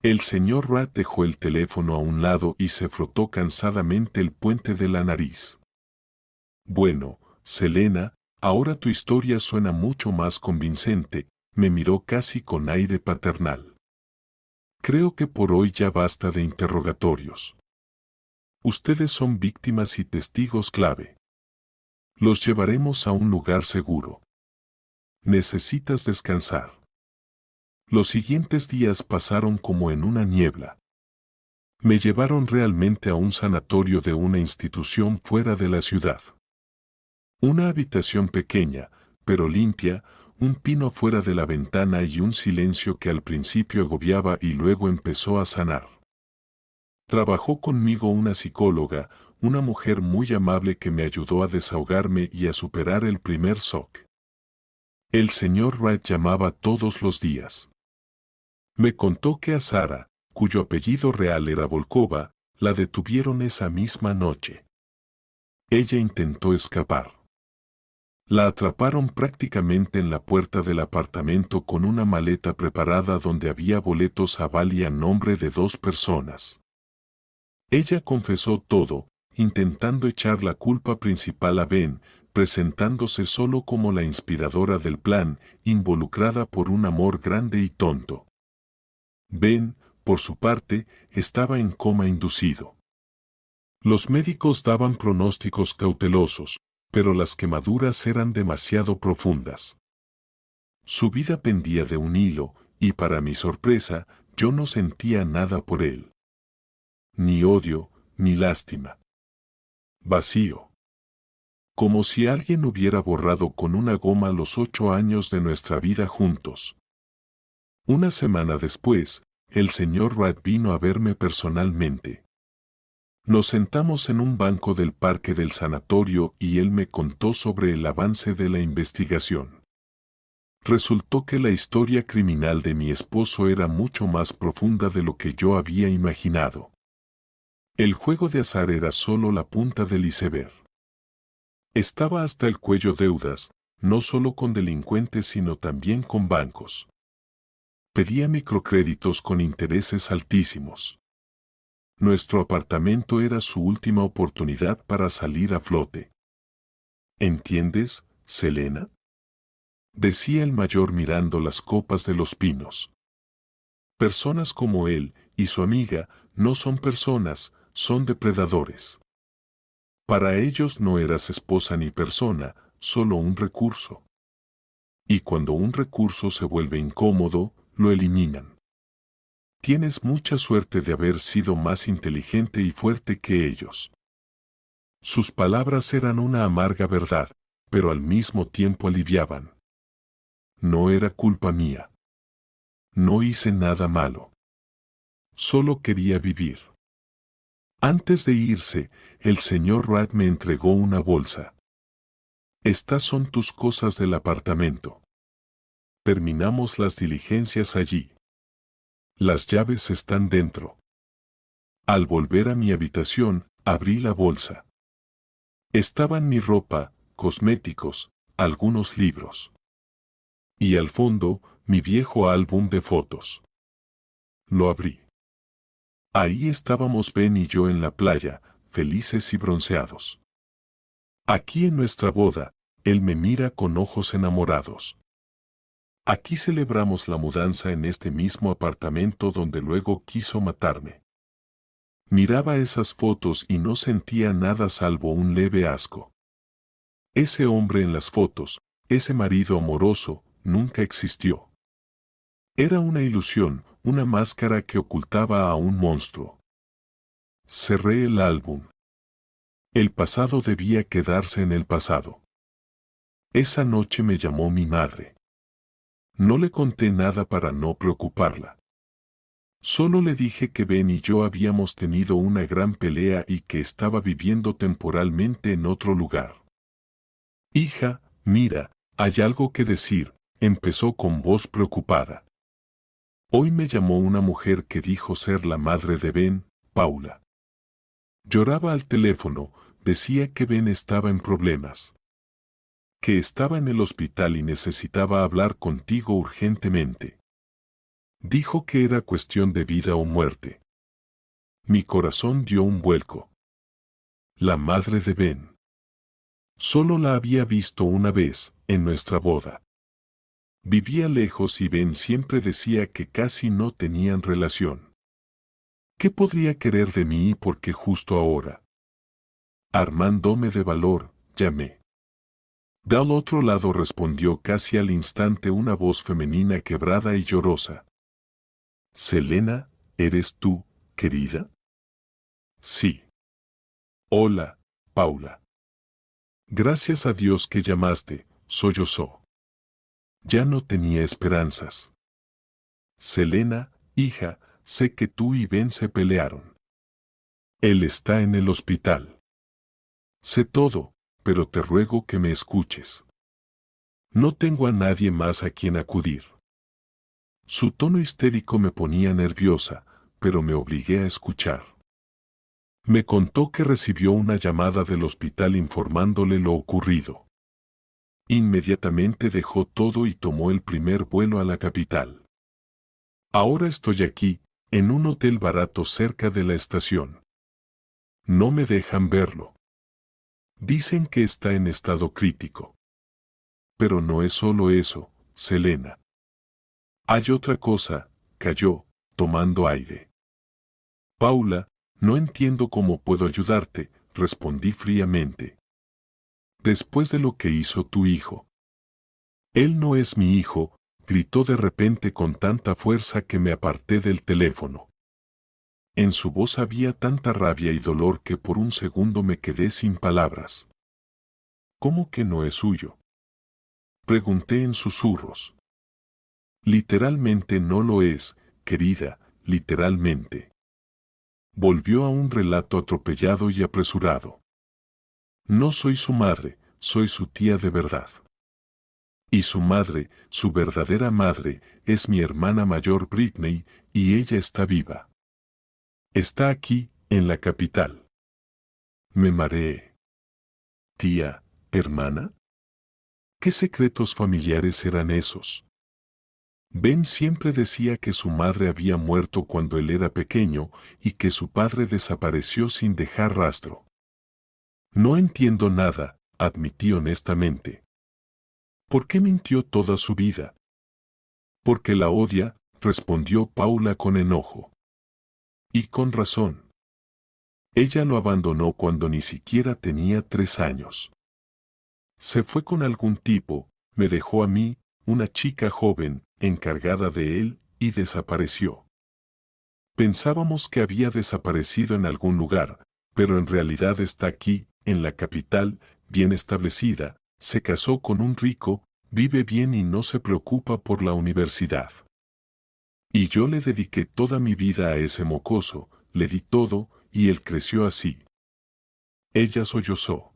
El señor Rat dejó el teléfono a un lado y se frotó cansadamente el puente de la nariz. Bueno, Selena, ahora tu historia suena mucho más convincente, me miró casi con aire paternal. Creo que por hoy ya basta de interrogatorios. Ustedes son víctimas y testigos clave. Los llevaremos a un lugar seguro. Necesitas descansar. Los siguientes días pasaron como en una niebla. Me llevaron realmente a un sanatorio de una institución fuera de la ciudad. Una habitación pequeña, pero limpia, un pino fuera de la ventana y un silencio que al principio agobiaba y luego empezó a sanar. Trabajó conmigo una psicóloga, una mujer muy amable que me ayudó a desahogarme y a superar el primer shock. El señor Wright llamaba todos los días. Me contó que a Sara, cuyo apellido real era Volkova, la detuvieron esa misma noche. Ella intentó escapar. La atraparon prácticamente en la puerta del apartamento con una maleta preparada donde había boletos a Bali a nombre de 2 personas. Ella confesó todo, intentando echar la culpa principal a Ben, presentándose solo como la inspiradora del plan, involucrada por un amor grande y tonto. Ben, por su parte, estaba en coma inducido. Los médicos daban pronósticos cautelosos, pero las quemaduras eran demasiado profundas. Su vida pendía de un hilo, y para mi sorpresa, yo no sentía nada por él. Ni odio, ni lástima. Vacío. Como si alguien hubiera borrado con una goma los 8 años de nuestra vida juntos. Una semana después, el señor Wright vino a verme personalmente. Nos sentamos en un banco del parque del sanatorio y él me contó sobre el avance de la investigación. Resultó que la historia criminal de mi esposo era mucho más profunda de lo que yo había imaginado. El juego de azar era solo la punta del iceberg. Estaba hasta el cuello deudas, no solo con delincuentes sino también con bancos. Pedía microcréditos con intereses altísimos. Nuestro apartamento era su última oportunidad para salir a flote. ¿Entiendes, Selena?, decía el mayor mirando las copas de los pinos. Personas como él y su amiga no son personas, son depredadores. Para ellos no eras esposa ni persona, solo un recurso. Y cuando un recurso se vuelve incómodo, lo eliminan. Tienes mucha suerte de haber sido más inteligente y fuerte que ellos. Sus palabras eran una amarga verdad, pero al mismo tiempo aliviaban. No era culpa mía. No hice nada malo. Solo quería vivir. Antes de irse, el señor Wright me entregó una bolsa. Estas son tus cosas del apartamento. Terminamos las diligencias allí. Las llaves están dentro. Al volver a mi habitación, abrí la bolsa. Estaban mi ropa, cosméticos, algunos libros. Y al fondo, mi viejo álbum de fotos. Lo abrí. Ahí estábamos Ben y yo en la playa, felices y bronceados. Aquí en nuestra boda, él me mira con ojos enamorados. Aquí celebramos la mudanza en este mismo apartamento donde luego quiso matarme. Miraba esas fotos y no sentía nada salvo un leve asco. Ese hombre en las fotos, ese marido amoroso, nunca existió. Era una ilusión, una máscara que ocultaba a un monstruo. Cerré el álbum. El pasado debía quedarse en el pasado. Esa noche me llamó mi madre. No le conté nada para no preocuparla. Solo le dije que Ben y yo habíamos tenido una gran pelea y que estaba viviendo temporalmente en otro lugar. Hija, mira, hay algo que decir, empezó con voz preocupada. Hoy me llamó una mujer que dijo ser la madre de Ben, Paula. Lloraba al teléfono, decía que Ben estaba en problemas. Que estaba en el hospital y necesitaba hablar contigo urgentemente. Dijo que era cuestión de vida o muerte. Mi corazón dio un vuelco. La madre de Ben. Solo la había visto una vez, en nuestra boda. Vivía lejos y Ben siempre decía que casi no tenían relación. ¿Qué podría querer de mí y por qué justo ahora? Armándome de valor, llamé. Del otro lado respondió casi al instante una voz femenina quebrada y llorosa. Selena, ¿eres tú, querida? Sí. Hola, Paula. Gracias a Dios que llamaste, sollozó. Ya no tenía esperanzas. Selena, hija, sé que tú y Ben se pelearon. Él está en el hospital. Sé todo, pero te ruego que me escuches. No tengo a nadie más a quien acudir. Su tono histérico me ponía nerviosa, pero me obligué a escuchar. Me contó que recibió una llamada del hospital informándole lo ocurrido. Inmediatamente dejó todo y tomó el primer vuelo a la capital. Ahora estoy aquí, en un hotel barato cerca de la estación. No me dejan verlo. Dicen que está en estado crítico. Pero no es solo eso, Selena. Hay otra cosa, cayó, tomando aire. Paula, no entiendo cómo puedo ayudarte, respondí fríamente. Después de lo que hizo tu hijo. Él no es mi hijo, gritó de repente con tanta fuerza que me aparté del teléfono. En su voz había tanta rabia y dolor que por un segundo me quedé sin palabras. ¿Cómo que no es suyo? Pregunté en susurros. Literalmente no lo es, querida, literalmente. Volvió a un relato atropellado y apresurado. No soy su madre, soy su tía de verdad. Y su madre, su verdadera madre, es mi hermana mayor Britney, y ella está viva. Está aquí, en la capital. Me mareé. ¿Tía, hermana? ¿Qué secretos familiares eran esos? Ben siempre decía que su madre había muerto cuando él era pequeño y que su padre desapareció sin dejar rastro. No entiendo nada, admití honestamente. ¿Por qué mintió toda su vida? Porque la odia, respondió Paula con enojo. Y con razón. Ella lo abandonó cuando ni siquiera tenía 3 años. Se fue con algún tipo, me dejó a mí, una chica joven, encargada de él, y desapareció. Pensábamos que había desaparecido en algún lugar, pero en realidad está aquí, en la capital, bien establecida, se casó con un rico, vive bien y no se preocupa por la universidad. Y yo le dediqué toda mi vida a ese mocoso, le di todo, y él creció así. Ella sollozó.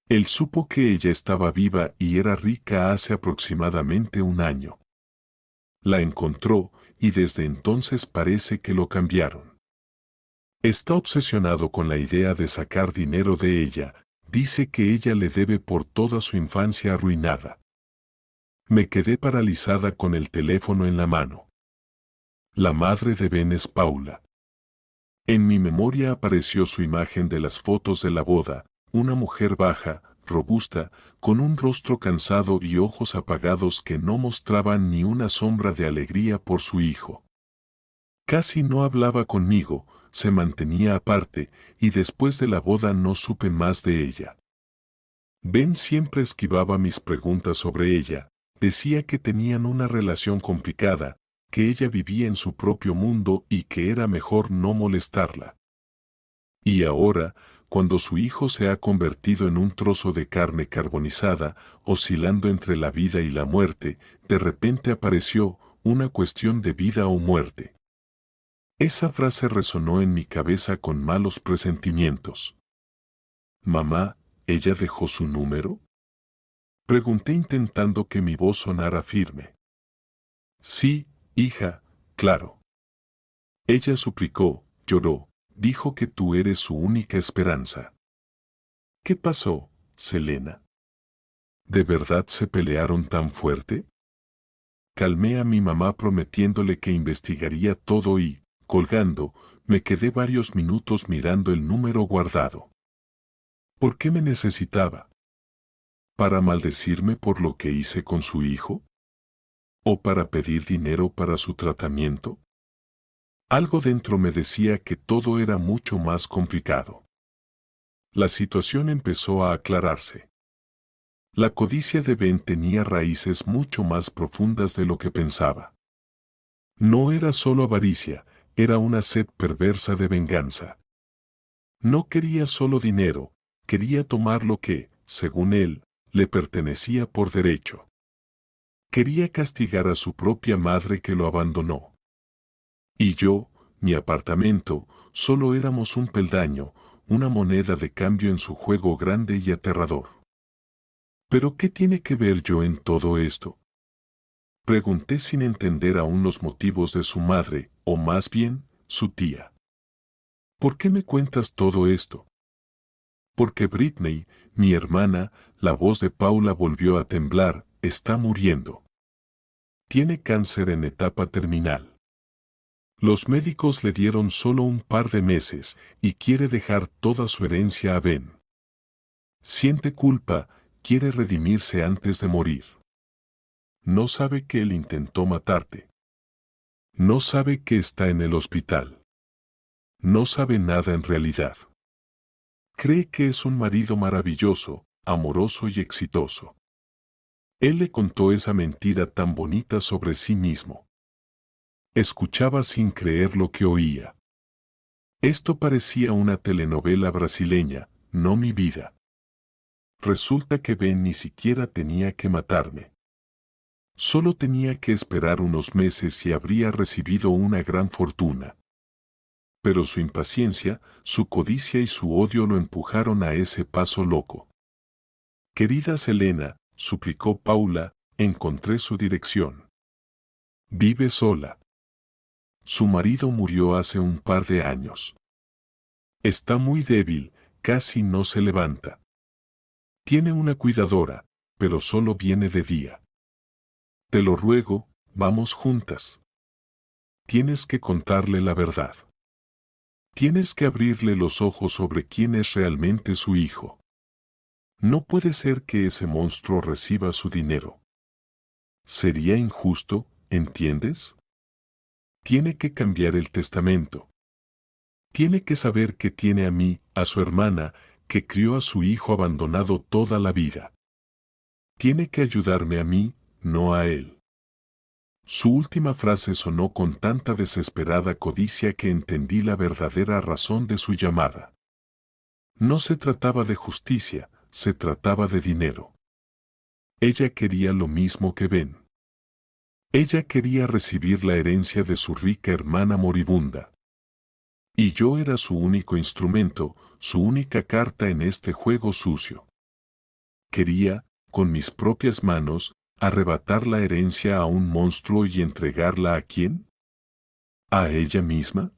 Él supo que ella estaba viva y era rica hace aproximadamente 1 año. La encontró, y desde entonces parece que lo cambiaron. Está obsesionado con la idea de sacar dinero de ella, dice que ella le debe por toda su infancia arruinada. Me quedé paralizada con el teléfono en la mano. La madre de Ben es Paula. En mi memoria apareció su imagen de las fotos de la boda, una mujer baja, robusta, con un rostro cansado y ojos apagados que no mostraban ni una sombra de alegría por su hijo. Casi no hablaba conmigo, se mantenía aparte, y después de la boda no supe más de ella. Ben siempre esquivaba mis preguntas sobre ella, decía que tenían una relación complicada, que ella vivía en su propio mundo y que era mejor no molestarla. Y ahora, cuando su hijo se ha convertido en un trozo de carne carbonizada, oscilando entre la vida y la muerte, de repente apareció una cuestión de vida o muerte. Esa frase resonó en mi cabeza con malos presentimientos. Mamá, ¿ella dejó su número? Pregunté intentando que mi voz sonara firme. Sí, hija, claro. Ella suplicó, lloró, dijo que tú eres su única esperanza. ¿Qué pasó, Selena? ¿De verdad se pelearon tan fuerte? Calmé a mi mamá prometiéndole que investigaría todo y, colgando, me quedé varios minutos mirando el número guardado. ¿Por qué me necesitaba? ¿Para maldecirme por lo que hice con su hijo? ¿O para pedir dinero para su tratamiento? Algo dentro me decía que todo era mucho más complicado. La situación empezó a aclararse. La codicia de Ben tenía raíces mucho más profundas de lo que pensaba. No era solo avaricia, era una sed perversa de venganza. No quería solo dinero, quería tomar lo que, según él, le pertenecía por derecho. Quería castigar a su propia madre que lo abandonó. Y yo, mi apartamento, solo éramos un peldaño, una moneda de cambio en su juego grande y aterrador. ¿Pero qué tiene que ver yo en todo esto? Pregunté sin entender aún los motivos de su madre, o más bien, su tía. ¿Por qué me cuentas todo esto? Porque Britney, mi hermana, la voz de Paula volvió a temblar, está muriendo. Tiene cáncer en etapa terminal. Los médicos le dieron solo un par de meses y quiere dejar toda su herencia a Ben. Siente culpa, quiere redimirse antes de morir. No sabe que él intentó matarte. No sabe que está en el hospital. No sabe nada en realidad. Cree que es un marido maravilloso, amoroso y exitoso. Él le contó esa mentira tan bonita sobre sí mismo. Escuchaba sin creer lo que oía. Esto parecía una telenovela brasileña, no mi vida. Resulta que Ben ni siquiera tenía que matarme. Solo tenía que esperar unos meses y habría recibido una gran fortuna. Pero su impaciencia, su codicia y su odio lo empujaron a ese paso loco. Querida Selena, suplicó Paula, encontré su dirección. Vive sola. Su marido murió hace un par de años. Está muy débil, casi no se levanta. Tiene una cuidadora, pero solo viene de día. Te lo ruego, vamos juntas. Tienes que contarle la verdad. Tienes que abrirle los ojos sobre quién es realmente su hijo. No puede ser que ese monstruo reciba su dinero. Sería injusto, ¿entiendes? Tiene que cambiar el testamento. Tiene que saber que tiene a mí, a su hermana, que crió a su hijo abandonado toda la vida. Tiene que ayudarme a mí, no a él. Su última frase sonó con tanta desesperada codicia que entendí la verdadera razón de su llamada. No se trataba de justicia, se trataba de dinero. Ella quería lo mismo que Ben. Ella quería recibir la herencia de su rica hermana moribunda. Y yo era su único instrumento, su única carta en este juego sucio. Quería, con mis propias manos, arrebatar la herencia a un monstruo y entregarla ¿a quién? ¿A ella misma?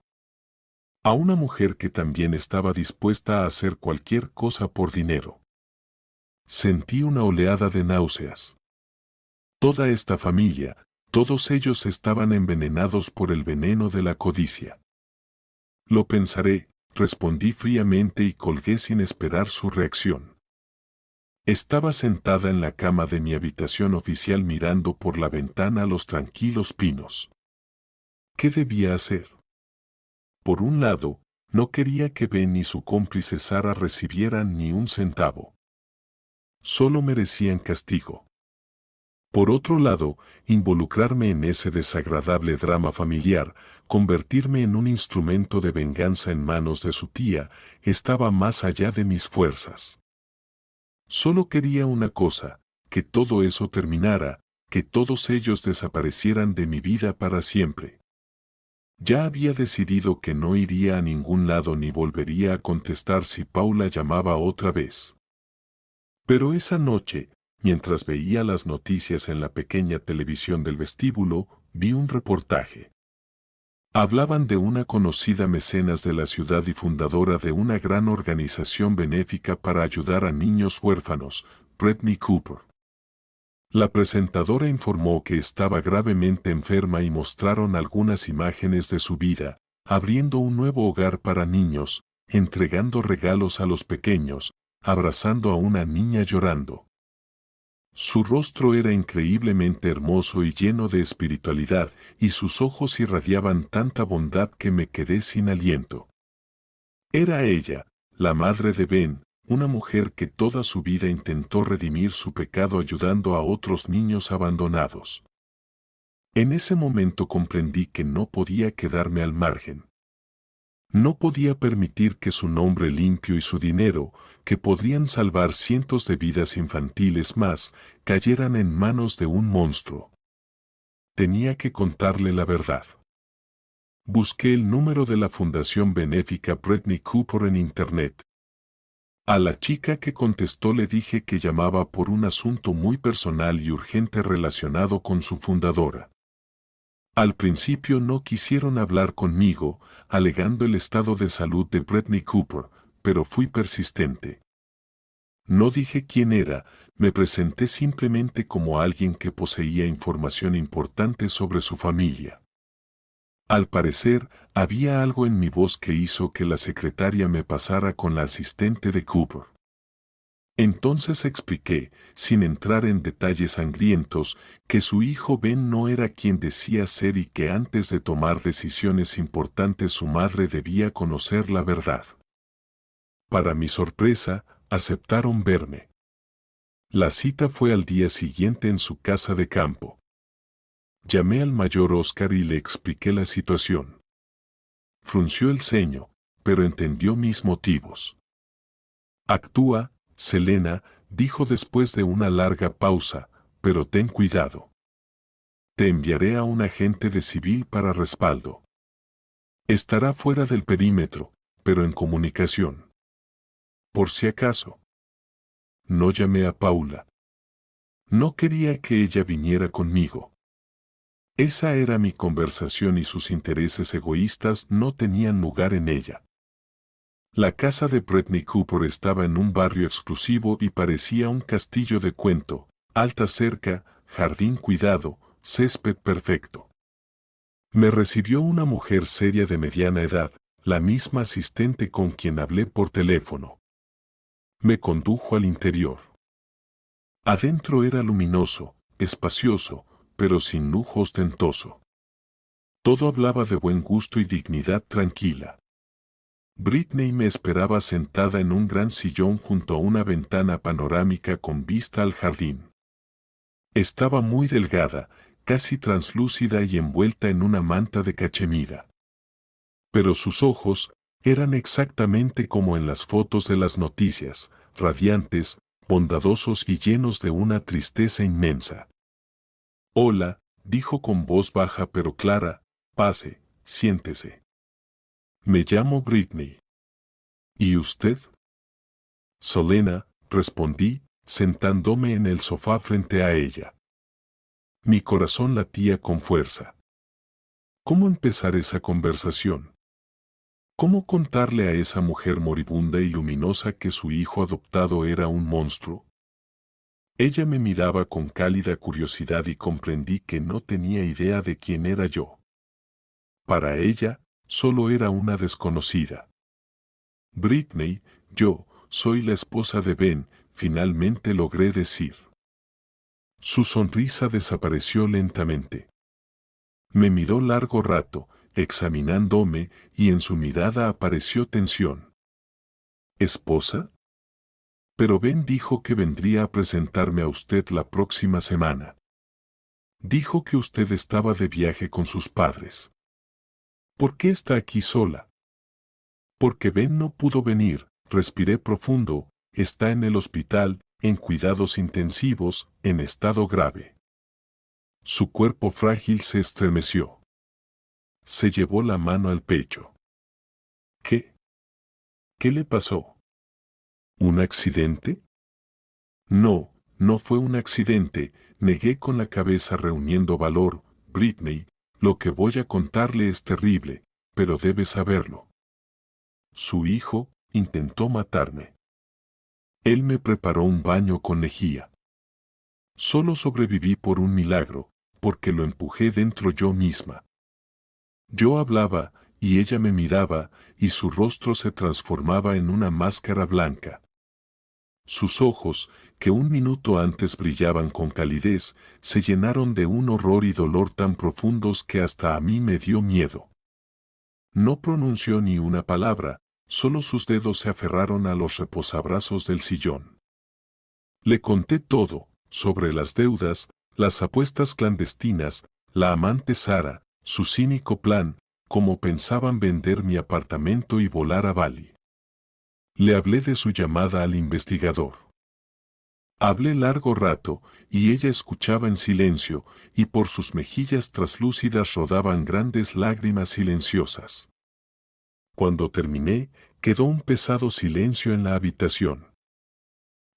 A una mujer que también estaba dispuesta a hacer cualquier cosa por dinero. Sentí una oleada de náuseas. Toda esta familia, todos ellos estaban envenenados por el veneno de la codicia. Lo pensaré, respondí fríamente y colgué sin esperar su reacción. Estaba sentada en la cama de mi habitación oficial mirando por la ventana los tranquilos pinos. ¿Qué debía hacer? Por un lado, no quería que Ben ni su cómplice Sara recibieran ni un centavo. Solo merecían castigo. Por otro lado, involucrarme en ese desagradable drama familiar, convertirme en un instrumento de venganza en manos de su tía, estaba más allá de mis fuerzas. Solo quería una cosa, que todo eso terminara, que todos ellos desaparecieran de mi vida para siempre. Ya había decidido que no iría a ningún lado ni volvería a contestar si Paula llamaba otra vez. Pero esa noche, mientras veía las noticias en la pequeña televisión del vestíbulo, vi un reportaje. Hablaban de una conocida mecenas de la ciudad y fundadora de una gran organización benéfica para ayudar a niños huérfanos, Brittany Cooper. La presentadora informó que estaba gravemente enferma y mostraron algunas imágenes de su vida, abriendo un nuevo hogar para niños, entregando regalos a los pequeños, abrazando a una niña llorando. Su rostro era increíblemente hermoso y lleno de espiritualidad, y sus ojos irradiaban tanta bondad que me quedé sin aliento. Era ella, la madre de Ben, una mujer que toda su vida intentó redimir su pecado ayudando a otros niños abandonados. En ese momento comprendí que no podía quedarme al margen. No podía permitir que su nombre limpio y su dinero, que podrían salvar cientos de vidas infantiles más, cayeran en manos de un monstruo. Tenía que contarle la verdad. Busqué el número de la Fundación Benéfica Britney Cooper en Internet. A la chica que contestó le dije que llamaba por un asunto muy personal y urgente relacionado con su fundadora. Al principio no quisieron hablar conmigo, alegando el estado de salud de Britney Cooper, pero fui persistente. No dije quién era, me presenté simplemente como alguien que poseía información importante sobre su familia. Al parecer, había algo en mi voz que hizo que la secretaria me pasara con la asistente de Cooper. Entonces expliqué, sin entrar en detalles sangrientos, que su hijo Ben no era quien decía ser y que antes de tomar decisiones importantes su madre debía conocer la verdad. Para mi sorpresa, aceptaron verme. La cita fue al día siguiente en su casa de campo. Llamé al mayor Oscar y le expliqué la situación. Frunció el ceño, pero entendió mis motivos. Actúa, Selena, dijo después de una larga pausa, pero ten cuidado. Te enviaré a un agente de civil para respaldo. Estará fuera del perímetro, pero en comunicación. Por si acaso. No llamé a Paula. No quería que ella viniera conmigo. Esa era mi conversación y sus intereses egoístas no tenían lugar en ella. La casa de Britney Cooper estaba en un barrio exclusivo y parecía un castillo de cuento, alta cerca, jardín cuidado, césped perfecto. Me recibió una mujer seria de mediana edad, la misma asistente con quien hablé por teléfono. Me condujo al interior. Adentro era luminoso, espacioso, pero sin lujo ostentoso. Todo hablaba de buen gusto y dignidad tranquila. Britney me esperaba sentada en un gran sillón junto a una ventana panorámica con vista al jardín. Estaba muy delgada, casi translúcida y envuelta en una manta de cachemira. Pero sus ojos eran exactamente como en las fotos de las noticias, radiantes, bondadosos y llenos de una tristeza inmensa. Hola, dijo con voz baja pero clara, pase, siéntese. Me llamo Britney. ¿Y usted? Selena, respondí, sentándome en el sofá frente a ella. Mi corazón latía con fuerza. ¿Cómo empezar esa conversación? ¿Cómo contarle a esa mujer moribunda y luminosa que su hijo adoptado era un monstruo? Ella me miraba con cálida curiosidad y comprendí que no tenía idea de quién era yo. Para ella, solo era una desconocida. Britney, yo, soy la esposa de Ben, finalmente logré decir. Su sonrisa desapareció lentamente. Me miró largo rato, examinándome, y en su mirada apareció tensión. ¿Esposa? Pero Ben dijo que vendría a presentarme a usted la próxima semana. Dijo que usted estaba de viaje con sus padres. ¿Por qué está aquí sola? Porque Ben no pudo venir, respiré profundo, está en el hospital, en cuidados intensivos, en estado grave. Su cuerpo frágil se estremeció. Se llevó la mano al pecho. ¿Qué? ¿Qué le pasó? ¿Un accidente? No, no fue un accidente, negué con la cabeza reuniendo valor. Britney, lo que voy a contarle es terrible, pero debe saberlo. Su hijo intentó matarme. Él me preparó un baño con lejía. Solo sobreviví por un milagro, porque lo empujé dentro yo misma. Yo hablaba, y ella me miraba, y su rostro se transformaba en una máscara blanca. Sus ojos, que un minuto antes brillaban con calidez, se llenaron de un horror y dolor tan profundos que hasta a mí me dio miedo. No pronunció ni una palabra, solo sus dedos se aferraron a los reposabrazos del sillón. Le conté todo, sobre las deudas, las apuestas clandestinas, la amante Sara, su cínico plan, cómo pensaban vender mi apartamento y volar a Bali. Le hablé de su llamada al investigador. Hablé largo rato, y ella escuchaba en silencio, y por sus mejillas traslúcidas rodaban grandes lágrimas silenciosas. Cuando terminé, quedó un pesado silencio en la habitación.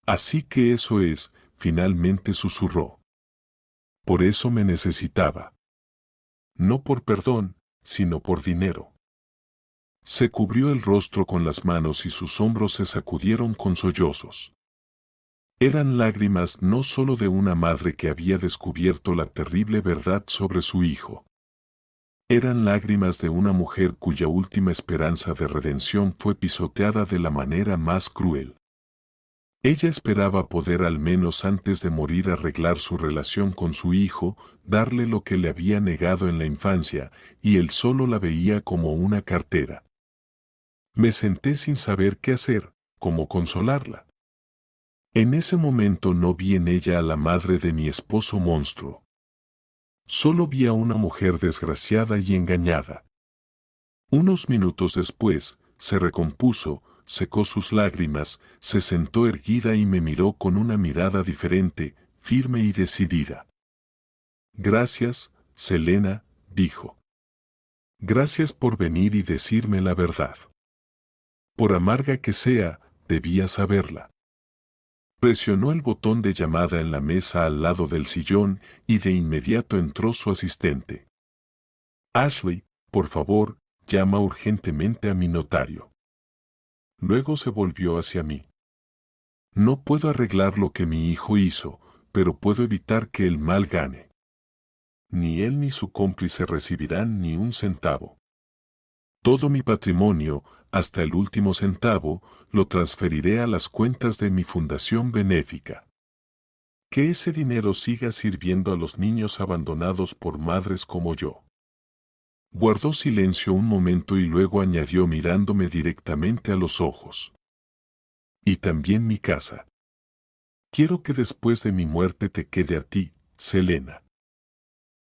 Así que eso es, finalmente susurró. Por eso me necesitaba. No por perdón, sino por dinero. Se cubrió el rostro con las manos y sus hombros se sacudieron con sollozos. Eran lágrimas no solo de una madre que había descubierto la terrible verdad sobre su hijo. Eran lágrimas de una mujer cuya última esperanza de redención fue pisoteada de la manera más cruel. Ella esperaba poder al menos antes de morir arreglar su relación con su hijo, darle lo que le había negado en la infancia, y él solo la veía como una cartera. Me senté sin saber qué hacer, cómo consolarla. En ese momento no vi en ella a la madre de mi esposo monstruo. Solo vi a una mujer desgraciada y engañada. Unos minutos después, se recompuso, secó sus lágrimas, se sentó erguida y me miró con una mirada diferente, firme y decidida. Gracias, Selena, dijo. Gracias por venir y decirme la verdad. Por amarga que sea, debía saberla. Presionó el botón de llamada en la mesa al lado del sillón y de inmediato entró su asistente. Ashley, por favor, llama urgentemente a mi notario. Luego se volvió hacia mí. No puedo arreglar lo que mi hijo hizo, pero puedo evitar que el mal gane. Ni él ni su cómplice recibirán ni un centavo. Todo mi patrimonio, hasta el último centavo, lo transferiré a las cuentas de mi fundación benéfica. Que ese dinero siga sirviendo a los niños abandonados por madres como yo. Guardó silencio un momento y luego añadió mirándome directamente a los ojos. Y también mi casa. Quiero que después de mi muerte te quede a ti, Selena.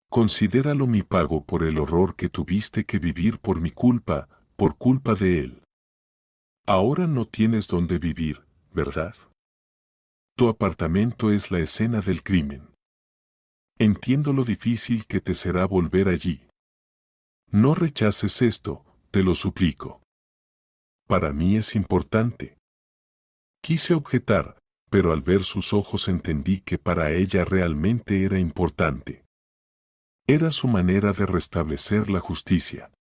Considéralo mi pago por el horror que tuviste que vivir por mi culpa, por culpa de él. Ahora no tienes dónde vivir, ¿verdad? Tu apartamento es la escena del crimen. Entiendo lo difícil que te será volver allí. No rechaces esto, te lo suplico. Para mí es importante. Quise objetar, pero al ver sus ojos entendí que para ella realmente era importante. Era su manera de restablecer la justicia.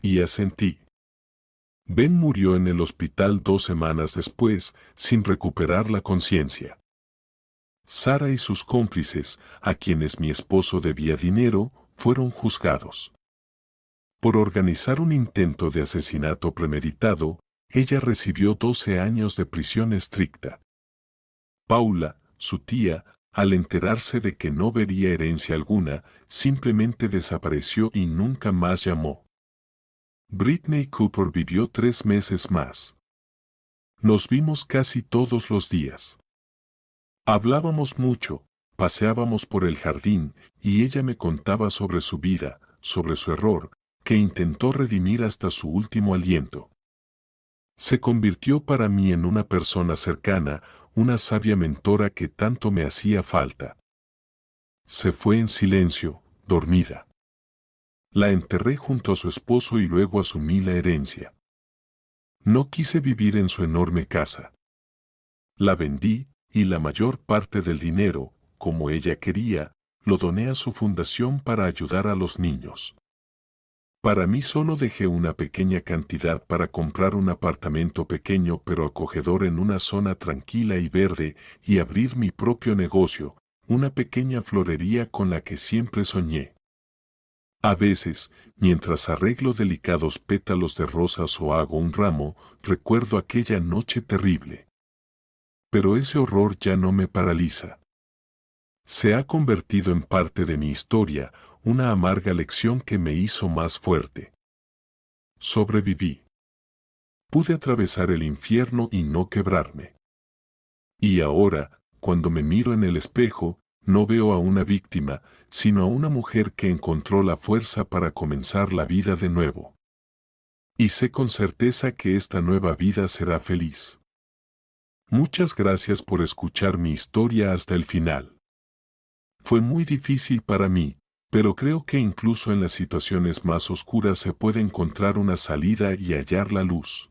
Y asentí. Ben murió en el hospital 2 semanas después, sin recuperar la conciencia. Sara y sus cómplices, a quienes mi esposo debía dinero, fueron juzgados. Por organizar un intento de asesinato premeditado, ella recibió 12 años de prisión estricta. Paula, su tía, al enterarse de que no vería herencia alguna, simplemente desapareció y nunca más llamó. Britney Cooper vivió 3 meses más. Nos vimos casi todos los días. Hablábamos mucho, paseábamos por el jardín, y ella me contaba sobre su vida, sobre su error, que intentó redimir hasta su último aliento. Se convirtió para mí en una persona cercana, una sabia mentora que tanto me hacía falta. Se fue en silencio, dormida. La enterré junto a su esposo y luego asumí la herencia. No quise vivir en su enorme casa. La vendí, y la mayor parte del dinero, como ella quería, lo doné a su fundación para ayudar a los niños. Para mí solo dejé una pequeña cantidad para comprar un apartamento pequeño pero acogedor en una zona tranquila y verde y abrir mi propio negocio, una pequeña florería con la que siempre soñé. A veces, mientras arreglo delicados pétalos de rosas o hago un ramo, recuerdo aquella noche terrible. pero ese horror ya no me paraliza. Se ha convertido en parte de mi historia, una amarga lección que me hizo más fuerte. Sobreviví. Pude atravesar el infierno y no quebrarme. Y ahora, cuando me miro en el espejo, no veo a una víctima, sino a una mujer que encontró la fuerza para comenzar la vida de nuevo. Y sé con certeza que esta nueva vida será feliz. Muchas gracias por escuchar mi historia hasta el final. Fue muy difícil para mí, pero creo que incluso en las situaciones más oscuras se puede encontrar una salida y hallar la luz.